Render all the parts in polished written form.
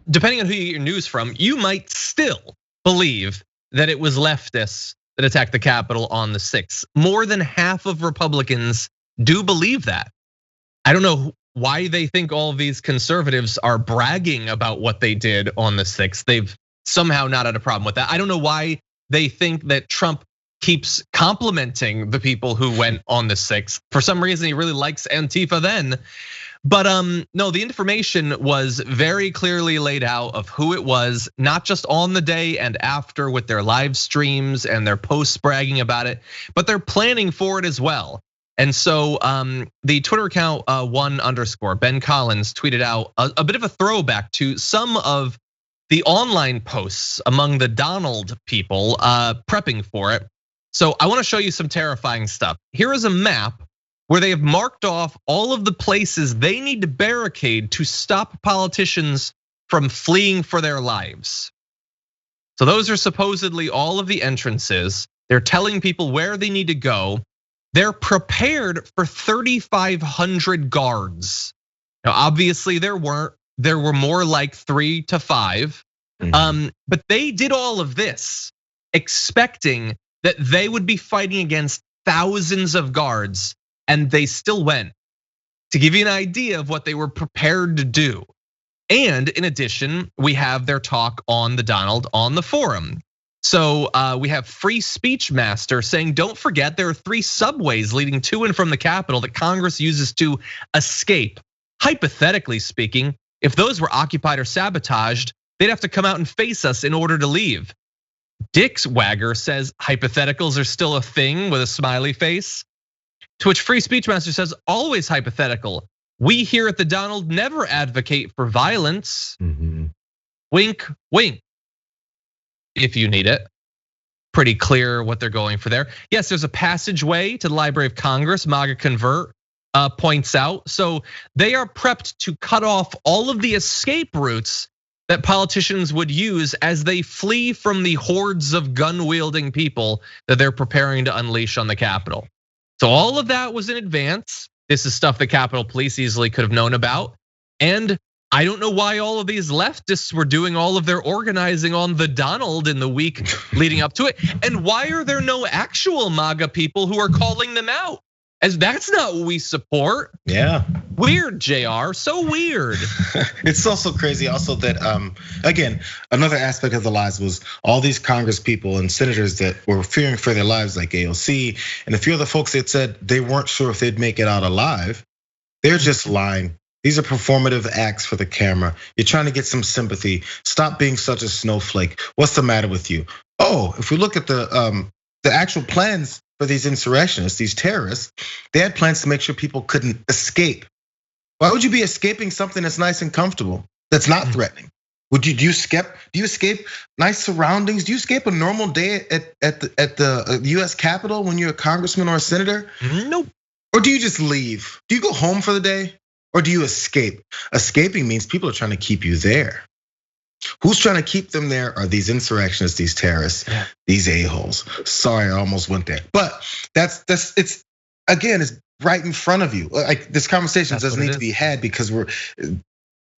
depending on who you get your news from, you might still believe that it was leftists that attacked the Capitol on the 6th. More than half of Republicans do believe that. I don't know why they think all of these conservatives are bragging about what they did on the 6th. They've somehow not had a problem with that. I don't know why they think that Trump keeps complimenting the people who went on the 6th. For some reason, he really likes Antifa then. But no, the information was very clearly laid out of who it was, not just on the day and after with their live streams and their posts bragging about it, but they're planning for it as well. And so the Twitter account _Ben Collins tweeted out a bit of a throwback to some of the online posts among the Donald people prepping for it. So I want to show you some terrifying stuff. Here is a map where they have marked off all of the places they need to barricade to stop politicians from fleeing for their lives. So those are supposedly all of the entrances. They're telling people where they need to go. They're prepared for 3,500 guards. Now, obviously there were more like 3 to 5. But they did all of this expecting that they would be fighting against thousands of guards, and they still went. To give you an idea of what they were prepared to do. And in addition, we have their talk on the Donald on the forum. So we have Free Speech Master saying, don't forget there are 3 subways leading to and from the Capitol that Congress uses to escape. Hypothetically speaking, if those were occupied or sabotaged, they'd have to come out and face us in order to leave. Dick Wagger says hypotheticals are still a thing with a smiley face. To which Free Speech Master says, always hypothetical. We here at the Donald never advocate for violence. Wink, wink. If you need it. Pretty clear what they're going for there. Yes, there's a passageway to the Library of Congress, MAGA Convert points out. So they are prepped to cut off all of the escape routes that politicians would use as they flee from the hordes of gun-wielding people that they're preparing to unleash on the Capitol. So all of that was in advance. This is stuff the Capitol Police easily could have known about. And I don't know why all of these leftists were doing all of their organizing on the Donald in the week leading up to it. And why are there no actual MAGA people who are calling them out? As that's not what we support. Yeah. Weird, JR, so weird. It's also crazy also that, again, another aspect of the lies was all these Congress people and senators that were fearing for their lives, like AOC, and a few other folks that said they weren't sure if they'd make it out alive. They're just lying. These are performative acts for the camera. You're trying to get some sympathy. Stop being such a snowflake. What's the matter with you? Oh, if we look at the actual plans for these insurrectionists, these terrorists, they had plans to make sure people couldn't escape. Why would you be escaping something that's nice and comfortable, that's not threatening? Do you escape nice surroundings? Do you escape a normal day at the US Capitol when you're a congressman or a senator? Nope. Or do you just leave? Do you go home for the day? Or do you escape? Escaping means people are trying to keep you there. Who's trying to keep them there are these insurrectionists, these terrorists, these a-holes. Sorry, I almost went there. But it's again, it's right in front of you. Like this conversation doesn't need to be had because the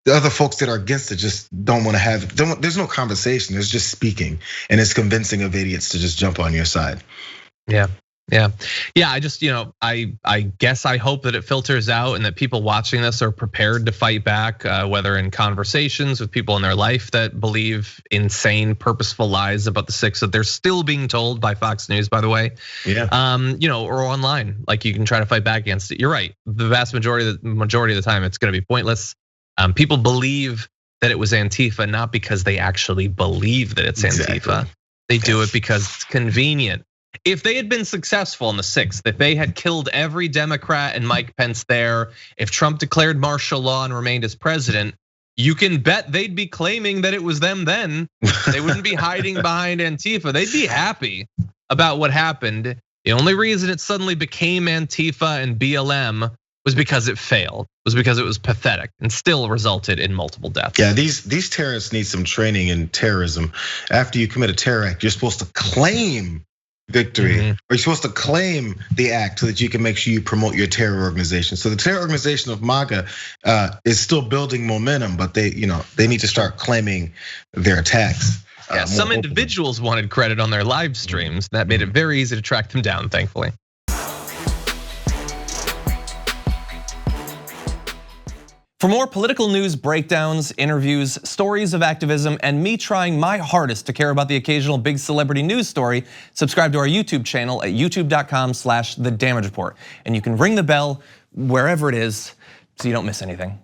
other folks that are against it just don't want to have it. There's no conversation, there's just speaking. And it's convincing of idiots to just jump on your side. Yeah. I just, I guess I hope that it filters out and that people watching this are prepared to fight back, whether in conversations with people in their life that believe insane, purposeful lies about the 6th that they're still being told by Fox News, by the way. Yeah. Or online, like you can try to fight back against it. You're right. The vast majority of the time, it's going to be pointless. People believe that it was Antifa, not because they actually believe that it's Antifa. They do it because it's convenient. If they had been successful on the 6th, if they had killed every Democrat and Mike Pence there, if Trump declared martial law and remained as president, you can bet they'd be claiming that it was them then. They wouldn't be hiding behind Antifa. They'd be happy about what happened. The only reason it suddenly became Antifa and BLM was because it failed, was because it was pathetic and still resulted in multiple deaths. Yeah, these terrorists need some training in terrorism. After you commit a terror act, you're supposed to claim victory, or you're supposed to claim the act so that you can make sure you promote your terror organization. So the terror organization of MAGA is still building momentum, but they need to start claiming their attacks. Yeah, some individuals wanted credit on their live streams. That made it very easy to track them down, thankfully. For more political news breakdowns, interviews, stories of activism, and me trying my hardest to care about the occasional big celebrity news story, subscribe to our YouTube channel at youtube.com/thedamagereport. And you can ring the bell wherever it is so you don't miss anything.